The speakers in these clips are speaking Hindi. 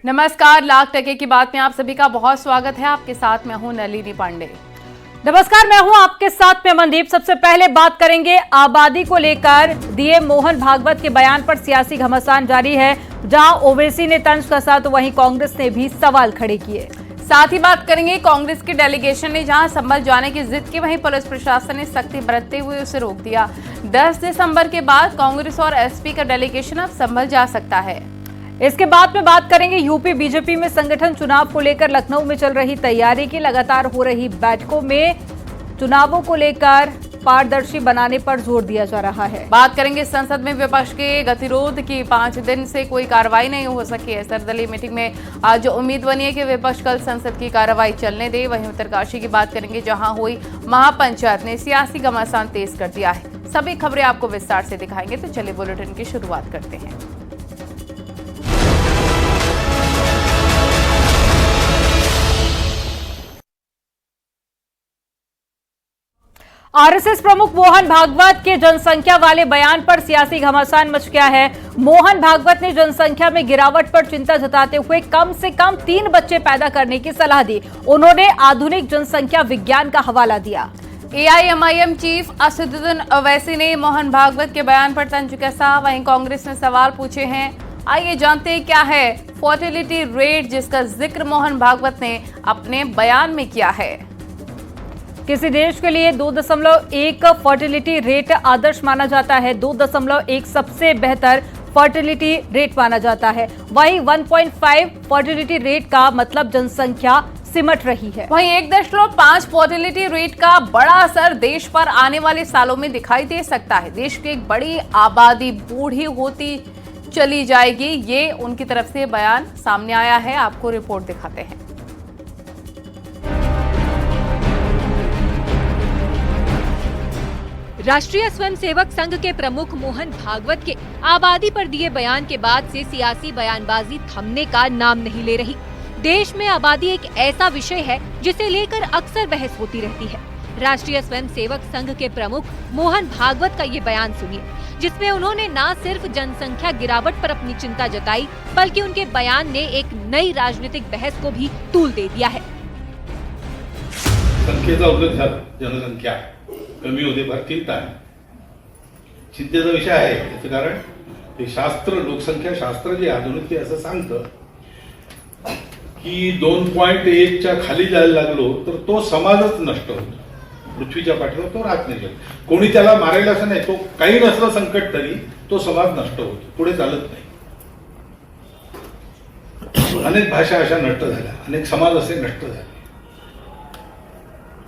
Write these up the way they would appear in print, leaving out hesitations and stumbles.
नमस्कार, लाख टके की बात में आप सभी का बहुत स्वागत है। आपके साथ मैं हूं नलिनी पांडे। नमस्कार, मैं हूं आपके साथ में मनदीप। सबसे पहले बात करेंगे आबादी को लेकर दिए मोहन भागवत के बयान पर सियासी घमासान जारी है। जहां ओवैसी ने तंज कसा तो वहीं कांग्रेस ने भी सवाल खड़े किए। साथ ही बात करेंगे कांग्रेस की डेलीगेशन ने जहां संभल जाने की जिद की, वहीं पुलिस प्रशासन ने सख्ती बरतते हुए उसे रोक दिया। 10 दिसंबर के बाद कांग्रेस और एसपी का डेलीगेशन अब संभल जा सकता है। इसके बाद में बात करेंगे यूपी बीजेपी में संगठन चुनाव को लेकर लखनऊ में चल रही तैयारी की। लगातार हो रही बैठकों में चुनावों को लेकर पारदर्शी बनाने पर जोर दिया जा रहा है। बात करेंगे संसद में विपक्ष के गतिरोध की। 5 दिन से कोई कार्रवाई नहीं हो सकी है। सर्वदलीय मीटिंग में आज उम्मीद बनी है कि विपक्ष कल संसद की कार्रवाई चलने दे। वहीं उत्तरकाशी की बात करेंगे, जहां हुई महापंचायत ने सियासी घमासान तेज कर दिया है। सभी खबरें आपको विस्तार से दिखाएंगे, तो चलिए बुलेटिन की शुरुआत करते हैं। आरएसएस प्रमुख मोहन भागवत के जनसंख्या वाले बयान पर सियासी घमासान मच गया है। मोहन भागवत ने जनसंख्या में गिरावट पर चिंता जताते हुए कम से कम 3 बच्चे पैदा करने की सलाह दी। उन्होंने आधुनिक जनसंख्या विज्ञान का हवाला दिया। एआईएमआईएम चीफ असदुद्दीन ओवैसी ने मोहन भागवत के बयान पर तंज कसा। वहीं कांग्रेस ने सवाल पूछे हैं। आइए जानते हैं क्या है फर्टिलिटी रेट, जिसका जिक्र मोहन भागवत ने अपने बयान में किया है। किसी देश के लिए 2.1 फर्टिलिटी रेट आदर्श माना जाता है। 2.1 सबसे बेहतर फर्टिलिटी रेट माना जाता है। वहीं 1.5 फर्टिलिटी रेट का मतलब जनसंख्या सिमट रही है। वहीं 1.5 फर्टिलिटी रेट का बड़ा असर देश पर आने वाले सालों में दिखाई दे सकता है। देश की एक बड़ी आबादी बूढ़ी होती चली जाएगी, ये उनकी तरफ से बयान सामने आया है। आपको रिपोर्ट दिखाते हैं। राष्ट्रीय स्वयंसेवक संघ के प्रमुख मोहन भागवत के आबादी पर दिए बयान के बाद से सियासी बयानबाजी थमने का नाम नहीं ले रही। देश में आबादी एक ऐसा विषय है जिसे लेकर अक्सर बहस होती रहती है। राष्ट्रीय स्वयंसेवक संघ के प्रमुख मोहन भागवत का ये बयान सुनिए, जिसमें उन्होंने न सिर्फ जनसंख्या गिरावट पर अपनी चिंता जताई, बल्कि उनके बयान ने एक नई राजनीतिक बहस को भी तूल दे दिया है। संख्येचा उल्लेख झाला, जनसंख्या कमी होते फार चिंता आहे। चिंतेचा विषय आहे याचं कारण ते शास्त्र, लोकसंख्या शास्त्र जे आधुनिक ते असं सांगतं की 2.1च्या खाली जायला लागलो तर तो समाजच नष्ट होतो, पृथ्वीच्या पाठीवर तो राहत नाही। कोणी त्याला मारायला असं नाही, तो काही नसलं संकट तरी तो समाज नष्ट होतो, पुढे चालत नाही। अनेक भाषा अशा नष्ट झाल्या, अनेक समाज असे नष्ट झाले।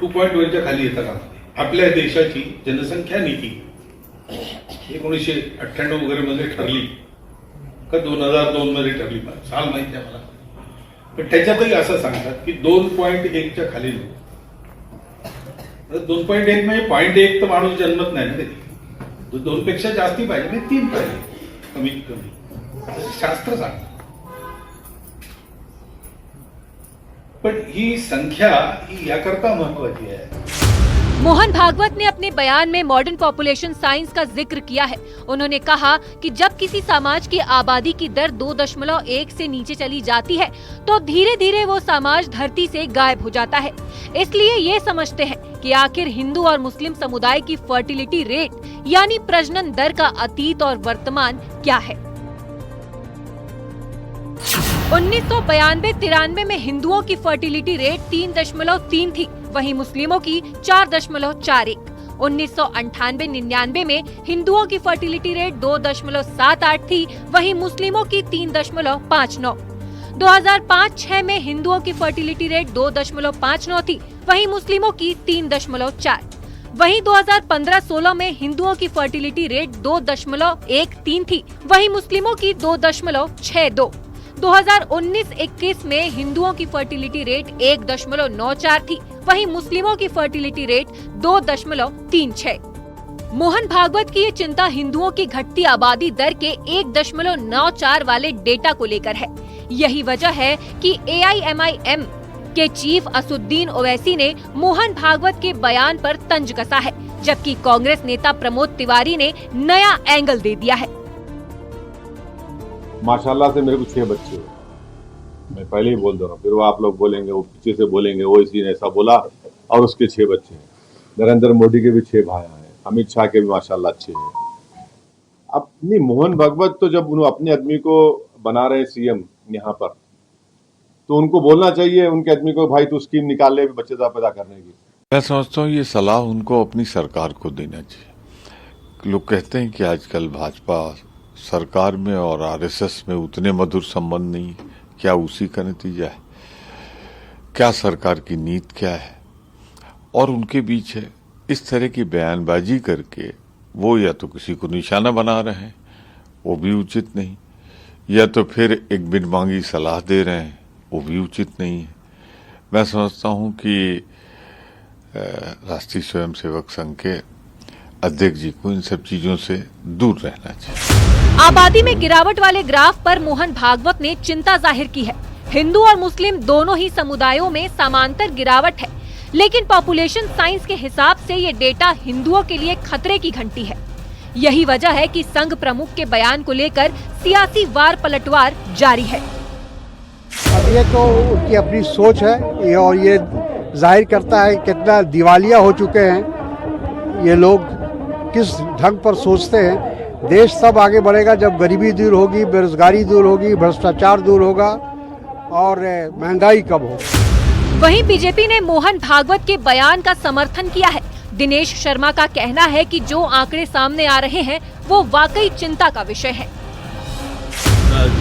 2.1च्या खाली येतं का? आपल्या देशाची जनसंख्या नीती 1998 वगैरे मध्ये ठरली का 2002 मध्ये ठरली, साल माहिती आहे मला, पण त्याच्यातही असं सांगतात की 2.1च्या खाली 2.1 म्हणजे 0.1 तर माणूस जन्मत नाही ना, कधी 2 पेक्षा जास्ती पाहिजे, म्हणजे 3 पाहिजे कमीत कमी, शास्त्र सांगतं। पण ही संख्या ही याकरता महत्वाची आहे। मोहन भागवत ने अपने बयान में मॉडर्न पॉपुलेशन साइंस का जिक्र किया है। उन्होंने कहा कि जब किसी समाज की आबादी की दर 2.1 से नीचे चली जाती है तो धीरे धीरे वो समाज धरती से गायब हो जाता है। इसलिए ये समझते हैं कि आखिर हिंदू और मुस्लिम समुदाय की फर्टिलिटी रेट यानी प्रजनन दर का अतीत और वर्तमान क्या है। 1992-93 में हिंदुओं की फर्टिलिटी रेट 3.3 थी, वहीं मुस्लिमों की 4.41। 1998-99 में हिंदुओं की फर्टिलिटी रेट 2.78 थी, वहीं मुस्लिमों की 3.59। 2005-06 में हिंदुओं की फर्टिलिटी रेट 2.59 थी, वहीं मुस्लिमों की 3.4। वहीं 2015-16 में हिंदुओं की फर्टिलिटी रेट 2.13 थी, वहीं मुस्लिमों की 2.62। 2019-21 में हिंदुओं की फर्टिलिटी रेट 1.94 थी, वहीं मुस्लिमों की फर्टिलिटी रेट 2.36। मोहन भागवत की ये चिंता हिंदुओं की घटती आबादी दर के 1.94 वाले डेटा को लेकर है। यही वजह है कि एआईएमआईएम के चीफ असदुद्दीन ओवैसी ने मोहन भागवत के बयान पर तंज कसा है, जबकि कांग्रेस नेता प्रमोद तिवारी ने नया एंगल दे दिया है। माशाल्लाह से मेरे को 6 बच्चे मैं पहले ही बोल दे रहा हूँ, फिर वो आप लोग बोलेंगे, वो पीछे से बोलेंगे वो इसी ने ऐसा बोला, और उसके 6 बच्चे हैं। नरेंद्र मोदी के भी 6 भाई हैं, अमित शाह के भी माशाल्लाह अच्छे हैं। अब नहीं, मोहन भागवत तो जब उन्होंने अपने आदमी को बना रहे सीएम यहाँ पर, तो उनको बोलना चाहिए उनके आदमी को, भाई तू स्कीम निकाल ले बच्चे पैदा करने की। मैं समझता हूँ ये सलाह उनको अपनी सरकार को देना चाहिए। लोग कहते हैं कि आजकल भाजपा सरकार में और आरएसएस में उतने मधुर संबंध नहीं, क्या उसी का नतीजा है? क्या सरकार की नीति क्या है और उनके बीच है? इस तरह की बयानबाजी करके वो या तो किसी को निशाना बना रहे हैं, वो भी उचित नहीं, या तो फिर एक बिन मांगी सलाह दे रहे हैं, वो भी उचित नहीं है। मैं समझता हूँ कि राष्ट्रीय स्वयंसेवक संघ के अध्यक्ष जी को इन सब चीजों से दूर रहना चाहिए। आबादी में गिरावट वाले ग्राफ पर मोहन भागवत ने चिंता जाहिर की है। हिंदू और मुस्लिम दोनों ही समुदायों में समांतर गिरावट है, लेकिन पॉपुलेशन साइंस के हिसाब से ये डेटा हिंदुओं के लिए खतरे की घंटी है। यही वजह है कि संघ प्रमुख के बयान को लेकर सियासी वार पलटवार जारी है। अब ये तो उनकी अपनी सोच है और ये जाहिर करता है कितना दिवालिया हो चुके हैं ये लोग, किस ढंग पर सोचते हैं। देश तब आगे बढ़ेगा जब गरीबी दूर होगी, बेरोजगारी दूर होगी, भ्रष्टाचार दूर होगा और महंगाई कम होगी। वहीं बीजेपी ने मोहन भागवत के बयान का समर्थन किया है। दिनेश शर्मा का कहना है कि जो आंकड़े सामने आ रहे हैं वो वाकई चिंता का विषय है।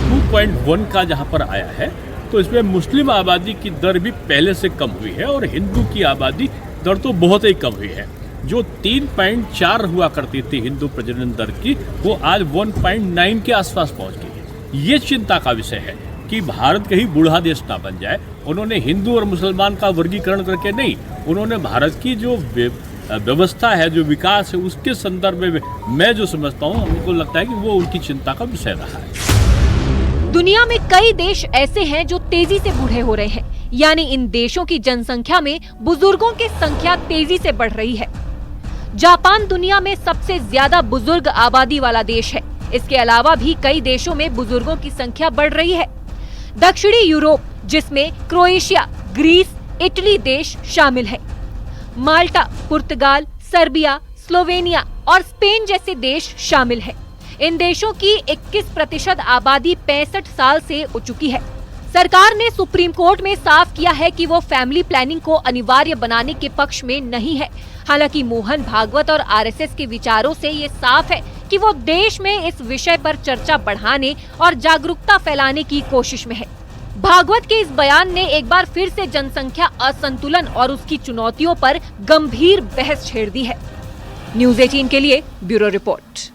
2.1 का जहां पर आया है तो इसमें मुस्लिम आबादी की दर भी पहले से कम हुई है और हिंदू की आबादी दर तो बहुत ही कम हुई है। जो 3.4 हुआ करती थी हिंदू प्रजनन दर की, वो आज 1.9 के आसपास पहुंच गई है। ये चिंता का विषय है कि भारत कहीं बूढ़ा देश ना बन जाए। उन्होंने हिंदू और मुसलमान का वर्गीकरण करके नहीं, उन्होंने भारत की जो व्यवस्था है, जो विकास है, उसके संदर्भ में मैं जो समझता हूँ, हमको लगता है कि वो उनकी चिंता का विषय रहा है। दुनिया में कई देश ऐसे हैं जो तेजी से बूढ़े हो रहे हैं, यानी इन देशों की जनसंख्या में बुजुर्गों की संख्या तेजी से बढ़ रही है। जापान दुनिया में सबसे ज्यादा बुजुर्ग आबादी वाला देश है। इसके अलावा भी कई देशों में बुजुर्गों की संख्या बढ़ रही है। दक्षिणी यूरोप, जिसमें क्रोएशिया, ग्रीस, इटली देश शामिल है। माल्टा, पुर्तगाल, सर्बिया, स्लोवेनिया और स्पेन जैसे देश शामिल है। इन देशों की 21% आबादी 65 साल से हो चुकी है। सरकार ने सुप्रीम कोर्ट में साफ किया है कि वो फैमिली प्लानिंग को अनिवार्य बनाने के पक्ष में नहीं है। हालांकि मोहन भागवत और आरएसएस के विचारों से ये साफ है कि वो देश में इस विषय पर चर्चा बढ़ाने और जागरूकता फैलाने की कोशिश में है। भागवत के इस बयान ने एक बार फिर से जनसंख्या असंतुलन और उसकी चुनौतियों पर गंभीर बहस छेड़ दी है। न्यूज़ 18 के लिए ब्यूरो रिपोर्ट।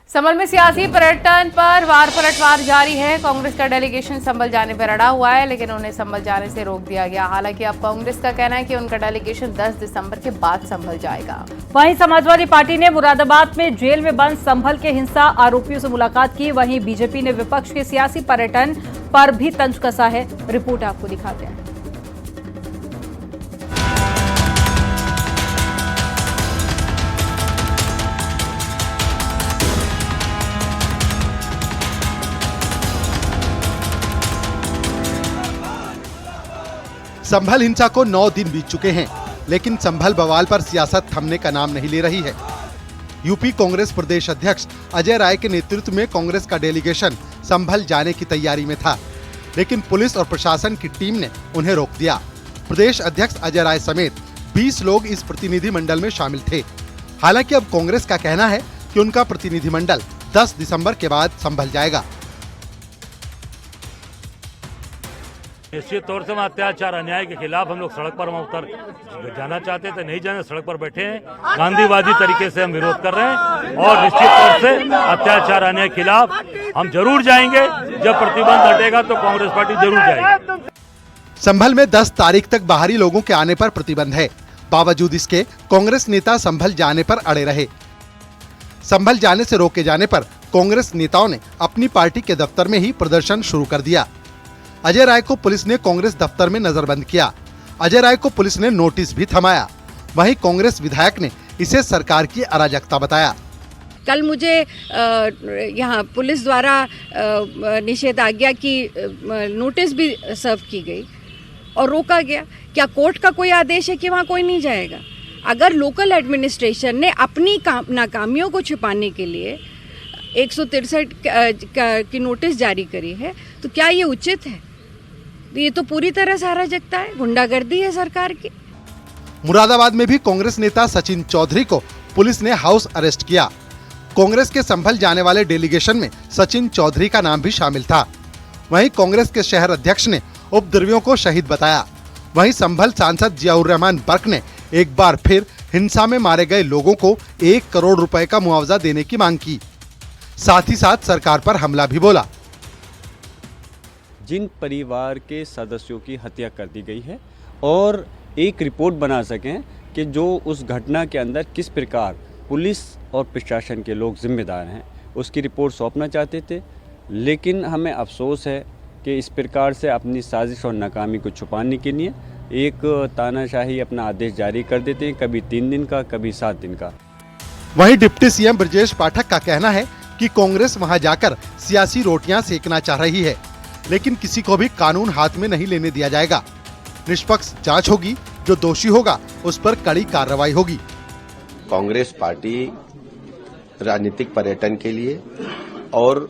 संभल में सियासी पर्यटन पर वार पलटवार जारी है। कांग्रेस का डेलीगेशन संभल जाने पर अड़ा हुआ है, लेकिन उन्हें संभल जाने से रोक दिया गया। हालांकि अब कांग्रेस का कहना है कि उनका डेलीगेशन 10 दिसंबर के बाद संभल जाएगा। वहीं समाजवादी पार्टी ने मुरादाबाद में जेल में बंद संभल के हिंसा आरोपियों से मुलाकात की। वहीं बीजेपी ने विपक्ष के सियासी पर्यटन पर भी तंज कसा है। रिपोर्ट आपको दिखाते हैं। संभल हिंसा को 9 दिन बीत चुके हैं, लेकिन संभल बवाल पर सियासत थमने का नाम नहीं ले रही है। यूपी कांग्रेस प्रदेश अध्यक्ष अजय राय के नेतृत्व में कांग्रेस का डेलीगेशन संभल जाने की तैयारी में था, लेकिन पुलिस और प्रशासन की टीम ने उन्हें रोक दिया। प्रदेश अध्यक्ष अजय राय समेत 20 लोग इस प्रतिनिधिमंडल में शामिल थे। हालांकि अब कांग्रेस का कहना है कि उनका प्रतिनिधिमंडल 10 दिसंबर के बाद संभल जाएगा। निश्चित तौर से अत्याचार अन्याय के खिलाफ हम लोग सड़क पर उतर जाना चाहते थे, नहीं जाने सड़क पर बैठे हैं। गांधीवादी तरीके से हम विरोध कर रहे हैं और निश्चित तौर से अत्याचार अन्याय के खिलाफ हम जरूर जाएंगे। जब प्रतिबंध हटेगा तो कांग्रेस पार्टी जरूर जाएगी। संभल में 10 तारीख तक बाहरी लोगों के आने पर प्रतिबंध है। बावजूद इसके कांग्रेस नेता संभल जाने पर अड़े रहे। संभल जाने से रोके जाने पर कांग्रेस नेताओं ने अपनी पार्टी के दफ्तर में ही प्रदर्शन शुरू कर दिया। अजय राय को पुलिस ने कांग्रेस दफ्तर में नजरबंद किया। अजय राय को पुलिस ने नोटिस भी थमाया। वहीं कांग्रेस विधायक ने इसे सरकार की अराजकता बताया। कल मुझे यहाँ पुलिस द्वारा निषेधाज्ञा की नोटिस भी सर्व की गई और रोका गया। क्या कोर्ट का कोई आदेश है कि वहाँ कोई नहीं जाएगा? अगर लोकल एडमिनिस्ट्रेशन ने अपनी नाकामियों को छिपाने के लिए 163 की नोटिस जारी करी है तो क्या ये उचित है? ये तो पूरी तरह से अराजकता है, गुंडागर्दी है सरकार की। मुरादाबाद में भी कांग्रेस नेता सचिन चौधरी को पुलिस ने हाउस अरेस्ट किया। कांग्रेस के संभल जाने वाले डेलीगेशन में सचिन चौधरी का नाम भी शामिल था। वहीं कांग्रेस के शहर अध्यक्ष ने उपद्रवियों को शहीद बताया। वहीं संभल सांसद जियाउर रहमान बर्क ने एक बार फिर हिंसा में मारे गए लोगों को 1 करोड़ रुपए का मुआवजा देने की मांग की। साथ ही साथ सरकार पर हमला भी बोला। जिन परिवार के सदस्यों की हत्या कर दी गई है और एक रिपोर्ट बना सकें कि जो उस घटना के अंदर किस प्रकार पुलिस और प्रशासन के लोग जिम्मेदार हैं, उसकी रिपोर्ट सौंपना चाहते थे। लेकिन हमें अफसोस है कि इस प्रकार से अपनी साजिश और नाकामी को छुपाने के लिए एक तानाशाही अपना आदेश जारी कर देते हैं, कभी 3 दिन का, कभी 7 दिन का। वहीं डिप्टी सीएम ब्रजेश पाठक का कहना है कि कांग्रेस वहां जाकर सियासी रोटियां सेकना चाह रही है, लेकिन किसी को भी कानून हाथ में नहीं लेने दिया जाएगा। निष्पक्ष जांच होगी, जो दोषी होगा उस पर कड़ी कार्रवाई होगी। कांग्रेस पार्टी राजनीतिक पर्यटन के लिए और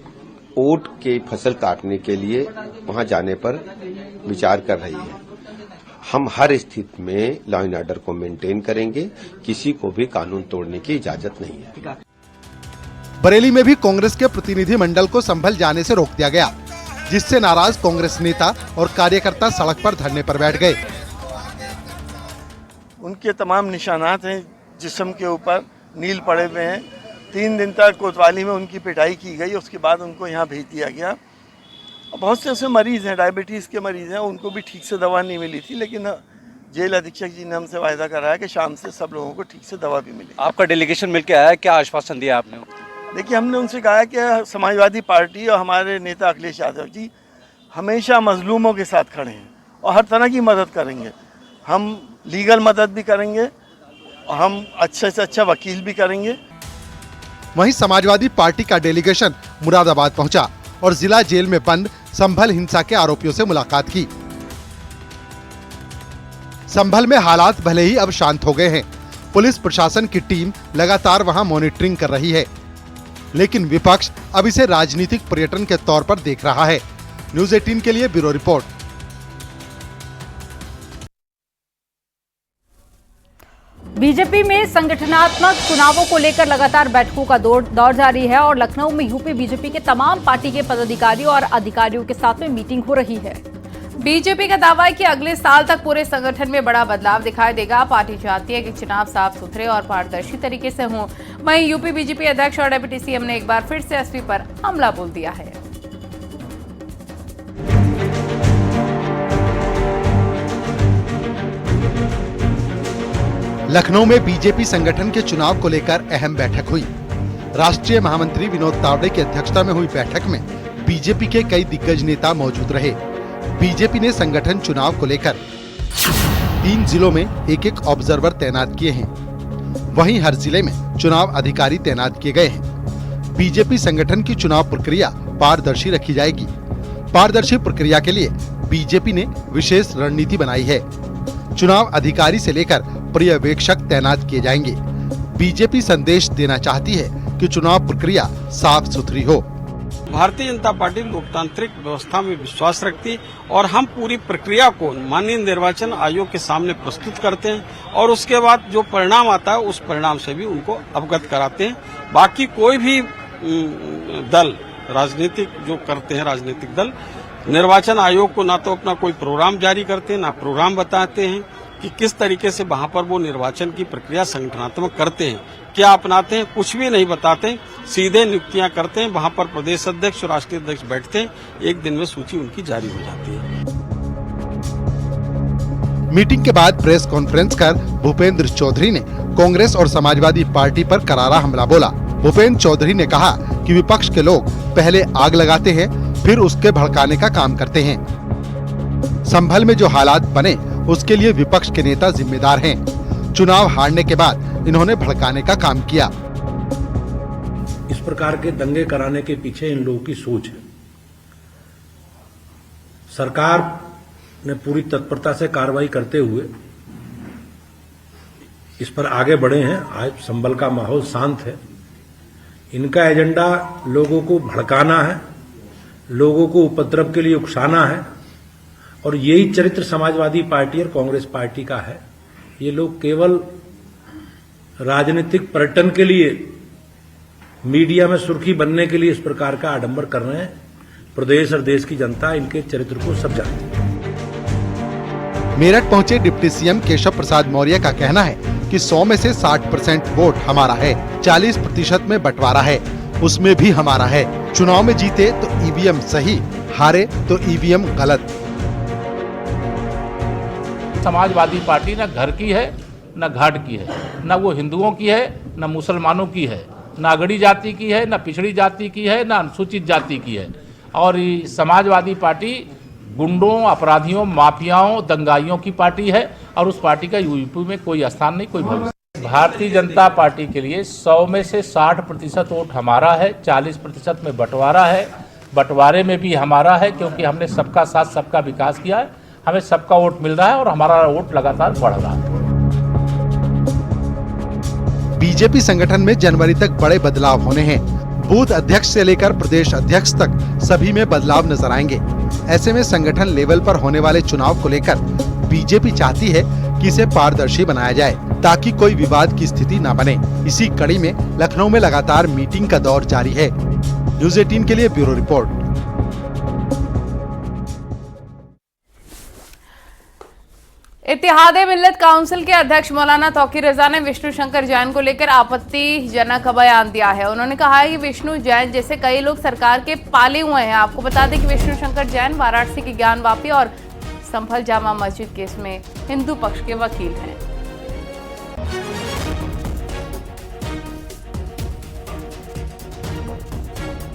ऊंट के फसल काटने के लिए वहां जाने पर विचार कर रही है। हम हर स्थिति में लॉ एंड ऑर्डर को मेंटेन करेंगे, किसी को भी कानून तोड़ने की इजाजत नहीं है। बरेली में भी कांग्रेस के प्रतिनिधि मंडल को संभल जाने से रोक दिया गया, जिससे नाराज कांग्रेस नेता और कार्यकर्ता सड़क पर धरने पर बैठ गए। उनके तमाम निशानात हैं जिस्म के ऊपर, नील पड़े हुए हैं। 3 दिन तक कोतवाली में उनकी पिटाई की गई, उसके बाद उनको यहाँ भेज दिया गया। बहुत से ऐसे मरीज हैं, डायबिटीज़ के मरीज हैं, उनको भी ठीक से दवा नहीं मिली थी, लेकिन जेल अधीक्षक जी ने हमसे वायदा कराया कि शाम से सब लोगों को ठीक से दवा भी मिलेगी। आपका डेलीगेशन मिलकर आया, क्या आश्वासन दिया आपने? देखिए, हमने उनसे कहा कि समाजवादी पार्टी और हमारे नेता अखिलेश यादव जी हमेशा मजलूमों के साथ खड़े हैं और हर तरह की मदद करेंगे। हम लीगल मदद भी करेंगे और हम अच्छे से अच्छा वकील भी करेंगे। वहीं समाजवादी पार्टी का डेलीगेशन मुरादाबाद पहुंचा और जिला जेल में बंद संभल हिंसा के आरोपियों से मुलाकात की। संभल में हालात भले ही अब शांत हो गए हैं, पुलिस प्रशासन की टीम लगातार वहां मॉनिटरिंग कर रही है, लेकिन विपक्ष अब इसे राजनीतिक पर्यटन के तौर पर देख रहा है। न्यूज़ 18 के लिए ब्यूरो रिपोर्ट। बीजेपी में संगठनात्मक चुनावों को लेकर लगातार बैठकों का दौर जारी है और लखनऊ में यूपी बीजेपी के तमाम पार्टी के पदाधिकारियों और अधिकारियों के साथ में मीटिंग हो रही है। बीजेपी का दावा है कि अगले साल तक पूरे संगठन में बड़ा बदलाव दिखाई देगा। पार्टी चाहती है कि चुनाव साफ सुथरे और पारदर्शी तरीके से हों। वहीं यूपी बीजेपी अध्यक्ष और डिप्टी सीएम ने एक बार फिर से एसपी पर हमला बोल दिया है। लखनऊ में बीजेपी संगठन के चुनाव को लेकर अहम बैठक हुई। राष्ट्रीय महामंत्री विनोद तावड़े की अध्यक्षता में हुई बैठक में बीजेपी के कई दिग्गज नेता मौजूद रहे। बीजेपी ने संगठन चुनाव को लेकर 3 जिलों में एक ऑब्जर्वर तैनात किए हैं। वहीं हर जिले में चुनाव अधिकारी तैनात किए गए हैं। बीजेपी संगठन की चुनाव प्रक्रिया पारदर्शी रखी जाएगी। पारदर्शी प्रक्रिया के लिए बीजेपी ने विशेष रणनीति बनाई है। चुनाव अधिकारी से लेकर पर्यवेक्षक तैनात किए जाएंगे। बीजेपी संदेश देना चाहती है कि चुनाव प्रक्रिया साफ सुथरी हो। भारतीय जनता पार्टी लोकतांत्रिक व्यवस्था में विश्वास रखती और हम पूरी प्रक्रिया को माननीय निर्वाचन आयोग के सामने प्रस्तुत करते हैं और उसके बाद जो परिणाम आता है उस परिणाम से भी उनको अवगत कराते हैं। बाकी कोई भी दल राजनीतिक जो करते हैं, राजनीतिक दल निर्वाचन आयोग को ना तो अपना कोई प्रोग्राम जारी करते हैं, ना प्रोग्राम बताते हैं कि किस तरीके से वहां पर वो निर्वाचन की प्रक्रिया संगठनात्मक करते हैं, क्या अपनाते हैं, कुछ भी नहीं बताते। सीधे नियुक्तियां करते हैं। वहां पर प्रदेश अध्यक्ष और राष्ट्रीय अध्यक्ष बैठते हैं, एक दिन में सूची उनकी जारी हो जाती है। मीटिंग के बाद प्रेस कॉन्फ्रेंस कर भूपेंद्र चौधरी ने कांग्रेस और समाजवादी पार्टी पर करारा हमला बोला। भूपेंद्र चौधरी ने कहा कि विपक्ष के लोग पहले आग लगाते हैं, फिर उसके भड़काने का काम करते हैं। संभल में जो हालात बने उसके लिए विपक्ष के नेता जिम्मेदार हैं। चुनाव हारने के बाद इन्होंने भड़काने का काम किया। इस प्रकार के दंगे कराने के पीछे इन लोगों की सोच है। सरकार ने पूरी तत्परता से कार्रवाई करते हुए इस पर आगे बढ़े हैं। आज संभल का माहौल शांत है। इनका एजेंडा लोगों को भड़काना है, लोगों को उपद्रव के लिए उकसाना है, और यही चरित्र समाजवादी पार्टी और कांग्रेस पार्टी का है। ये लोग केवल राजनीतिक पर्यटन के लिए, मीडिया में सुर्खी बनने के लिए इस प्रकार का आडंबर कर रहे हैं। प्रदेश और देश की जनता इनके चरित्र को सब जानती है। मेरठ पहुंचे डिप्टी सीएम केशव प्रसाद मौर्य का कहना है कि 100 में से 60% वोट हमारा है, 40% में बंटवारा है, उसमें भी हमारा है। चुनाव में जीते तो ईवीएम सही, हारे तो ईवीएम गलत। समाजवादी पार्टी न घर की है न घाट की है, न वो हिंदुओं की है न मुसलमानों की है, न अगड़ी जाति की है न पिछड़ी जाति की है न अनुसूचित जाति की है। और ये समाजवादी पार्टी गुंडों, अपराधियों, माफियाओं, दंगाइयों की पार्टी है और उस पार्टी का यूपी में कोई स्थान नहीं, कोई भविष्य। भारतीय जनता पार्टी के लिए 100 में से 60% वोट हमारा है, 40% में बंटवारा है। बंटवारे में भी हमारा है क्योंकि हमने सबका साथ सबका विकास किया है। हमें सबका वोट मिल रहा है और हमारा वोट लगातार बढ़ रहा है। बीजेपी संगठन में जनवरी तक बड़े बदलाव होने हैं। बूथ अध्यक्ष से लेकर प्रदेश अध्यक्ष तक सभी में बदलाव नजर आएंगे। ऐसे में संगठन लेवल पर होने वाले चुनाव को लेकर बीजेपी चाहती है कि इसे पारदर्शी बनाया जाए ताकि कोई विवाद की स्थिति न बने। इसी कड़ी में लखनऊ में लगातार मीटिंग का दौर जारी है। न्यूज़ 18 के लिए ब्यूरो रिपोर्ट। इत्तेहादे मिल्लत काउंसिल के अध्यक्ष मौलाना तौकीर रजा ने विष्णु शंकर जैन को लेकर आपत्तिजनक बयान दिया है। उन्होंने कहा है कि विष्णु जैन जैसे कई लोग सरकार के पाले हुए हैं। आपको बता दें कि विष्णु शंकर जैन वाराणसी की ज्ञानवापी और संभल जामा मस्जिद केस में हिंदू पक्ष के वकील हैं।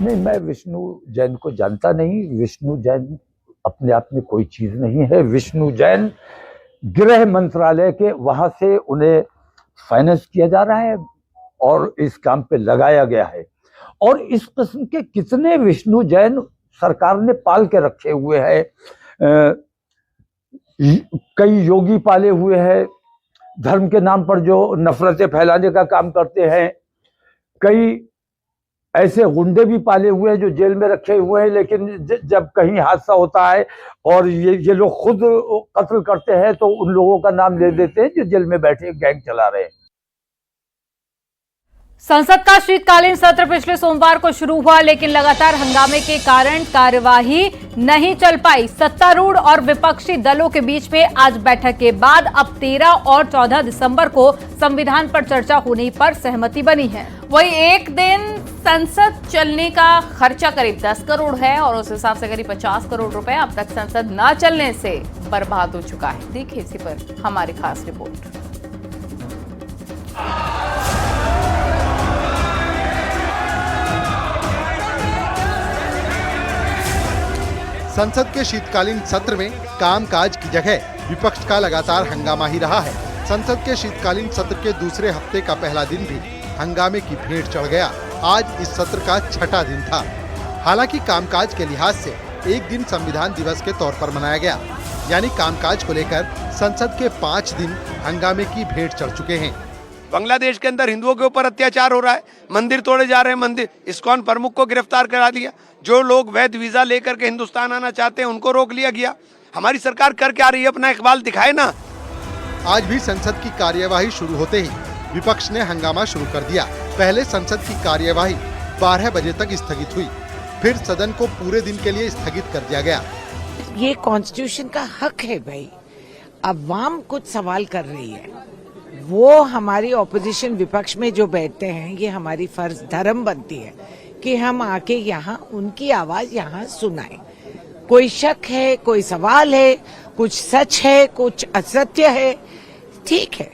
नहीं, मैं विष्णु जैन को जानता नहीं। विष्णु जैन अपने आप में कोई चीज नहीं है। विष्णु जैन गृह मंत्रालय के वहां से उन्हें फाइनेंस किया जा रहा है और इस काम पे लगाया गया है। और इस किस्म के कितने विष्णु जैन सरकार ने पाल के रखे हुए हैं। कई योगी पाले हुए हैं, धर्म के नाम पर जो नफरतें फैलाने का काम करते हैं। कई ऐसे गुंडे भी पाले हुए हैं जो जेल में रखे हुए हैं, लेकिन जब कहीं हादसा होता है और ये लोग खुद कत्ल करते हैं तो उन लोगों का नाम ले देते हैं जो जेल में बैठे गैंग चला रहे हैं। संसद का शीतकालीन सत्र पिछले सोमवार को शुरू हुआ, लेकिन लगातार हंगामे के कारण कार्यवाही नहीं चल पाई। सत्तारूढ़ और विपक्षी दलों के बीच में आज बैठक के बाद अब 13 और 14 दिसंबर को संविधान पर चर्चा होने पर सहमति बनी है। वही एक दिन संसद चलने का खर्चा करीब 10 करोड़ है और उस हिसाब से करीब 50 करोड़ रुपए अब तक संसद न चलने से बर्बाद हो चुका है। देखिए इसी पर हमारी खास रिपोर्ट। संसद के शीतकालीन सत्र में कामकाज की जगह विपक्ष का लगातार हंगामा ही रहा है। संसद के शीतकालीन सत्र के दूसरे हफ्ते का पहला दिन भी हंगामे की भेंट चढ़ गया। आज इस सत्र का छठा दिन था। हालांकि कामकाज के लिहाज से एक दिन संविधान दिवस के तौर पर मनाया गया, यानी कामकाज को लेकर संसद के 5 दिन हंगामे की भेंट चढ़ चुके हैं। बांग्लादेश के अंदर हिंदुओं के ऊपर अत्याचार हो रहा है, मंदिर तोड़े जा रहे हैं। मंदिर इस्कॉन प्रमुख को गिरफ्तार करा लिया। जो लोग वैध वीजा लेकर के हिंदुस्तान आना चाहते हैं उनको रोक लिया गया। हमारी सरकार कर क्या रही है, अपना इकबाल दिखाए ना। आज भी संसद की कार्यवाही शुरू होते ही विपक्ष ने हंगामा शुरू कर दिया। पहले संसद की कार्यवाही 12 बजे तक स्थगित हुई, फिर सदन को पूरे दिन के लिए स्थगित कर दिया गया। ये कॉन्स्टिट्यूशन का हक है भाई। अवाम कुछ सवाल कर रही है, वो हमारी ऑपोजिशन विपक्ष में जो बैठते हैं, ये हमारी फर्ज धर्म बनती है कि हम आके यहाँ उनकी आवाज यहाँ सुनाएं। कोई शक है, कोई सवाल है, कुछ सच है, कुछ असत्य है, ठीक है,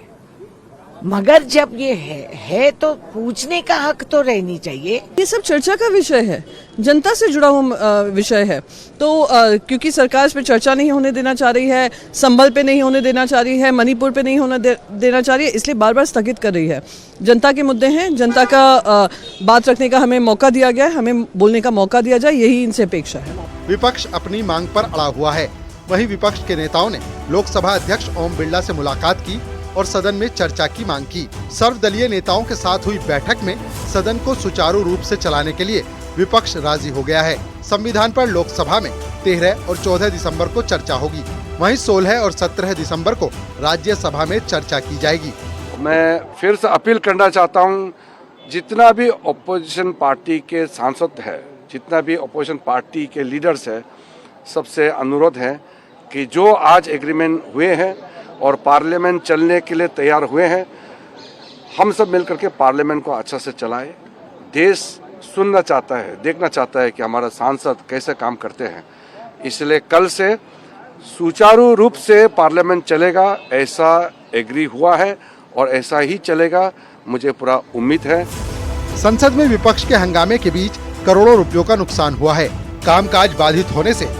मगर जब ये है तो पूछने का हक तो रहनी चाहिए। ये सब चर्चा का विषय है, जनता से जुड़ा हुआ विषय है, तो क्योंकि सरकार इस पे चर्चा नहीं होने देना चाह रही है, संभल पे नहीं होने देना चाह रही है, मणिपुर पे नहीं होने देना चाह रही है, इसलिए बार बार स्थगित कर रही है। जनता के मुद्दे हैं, जनता का बात रखने का हमें मौका दिया गया है, हमें बोलने का मौका दिया जाए, यही इनसे अपेक्षा है। विपक्ष अपनी मांग पर अड़ा हुआ है। वहीं विपक्ष के नेताओं ने लोकसभा अध्यक्ष ओम बिरला से मुलाकात की और सदन में चर्चा की मांग की। सर्वदलीय नेताओं के साथ हुई बैठक में सदन को सुचारू रूप से चलाने के लिए विपक्ष राजी हो गया है। संविधान पर लोकसभा में 13 और 14 दिसंबर को चर्चा होगी। वहीं 16 और 17 दिसंबर को राज्यसभा में चर्चा की जाएगी। मैं फिर से अपील करना चाहता हूं, जितना भी अपोजिशन पार्टी के सांसद है, जितना भी अपोजिशन पार्टी के लीडर्स है, सबसे अनुरोध है कि जो आज एग्रीमेंट हुए हैं और पार्लियामेंट चलने के लिए तैयार हुए हैं, हम सब मिलकर के पार्लियामेंट को अच्छा से चलाएं। देश सुनना चाहता है, देखना चाहता है कि हमारा सांसद कैसे काम करते हैं। इसलिए कल से सुचारू रूप से पार्लियामेंट चलेगा, ऐसा एग्री हुआ है और ऐसा ही चलेगा, मुझे पूरा उम्मीद है। संसद में विपक्ष के हंगामे के बीच करोड़ों रुपयों का नुकसान हुआ है। कामकाज बाधित होने से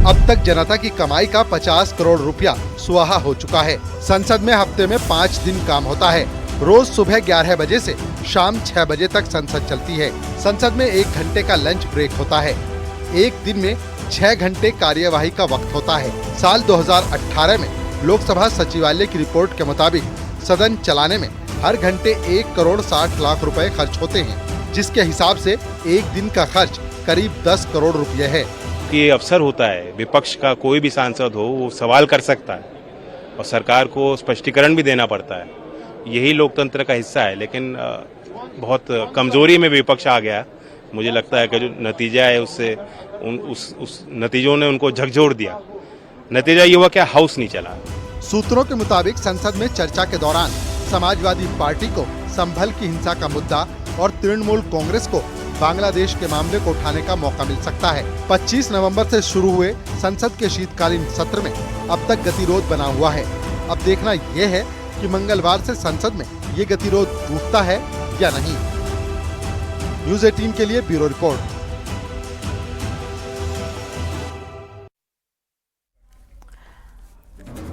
अब तक जनता की कमाई का 50 करोड़ रुपया सुहा हो चुका है। संसद में हफ्ते में 5 दिन काम होता है। रोज सुबह 11 बजे से शाम 6 बजे तक संसद चलती है। संसद में 1 घंटे का लंच ब्रेक होता है। एक दिन में 6 घंटे कार्यवाही का वक्त होता है। साल 2018 में लोकसभा सचिवालय की रिपोर्ट के मुताबिक सदन चलाने में हर घंटे 1 करोड़ 60 लाख रुपए खर्च होते हैं, जिसके हिसाब से एक दिन का खर्च करीब 10 करोड़ रुपए है। ये अवसर होता है, विपक्ष का कोई भी सांसद हो वो सवाल कर सकता है और सरकार को स्पष्टीकरण भी देना पड़ता है। यही लोकतंत्र का हिस्सा है, लेकिन बहुत कमजोरी में विपक्ष आ गया। मुझे लगता है कि जो नतीजा है उससे उस नतीजों ने उनको झकझोर दिया। नतीजा ये हुआ कि हाउस नहीं चला। सूत्रों के मुताबिक संसद में चर्चा के दौरान समाजवादी पार्टी को संभल की हिंसा का मुद्दा और तृणमूल कांग्रेस को बांग्लादेश के मामले को उठाने का मौका मिल सकता है। 25 नवंबर से शुरू हुए संसद के शीतकालीन सत्र में अब तक गतिरोध बना हुआ है। अब देखना यह है कि मंगलवार से संसद में ये गतिरोध टूटता है या नहीं। न्यूज़ 18 के लिए ब्यूरो रिपोर्ट।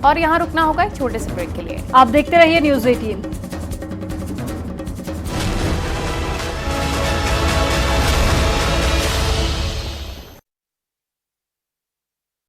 और यहाँ रुकना होगा एक छोटे से ब्रेक के लिए। आप देखते रहिए न्यूज़ 18।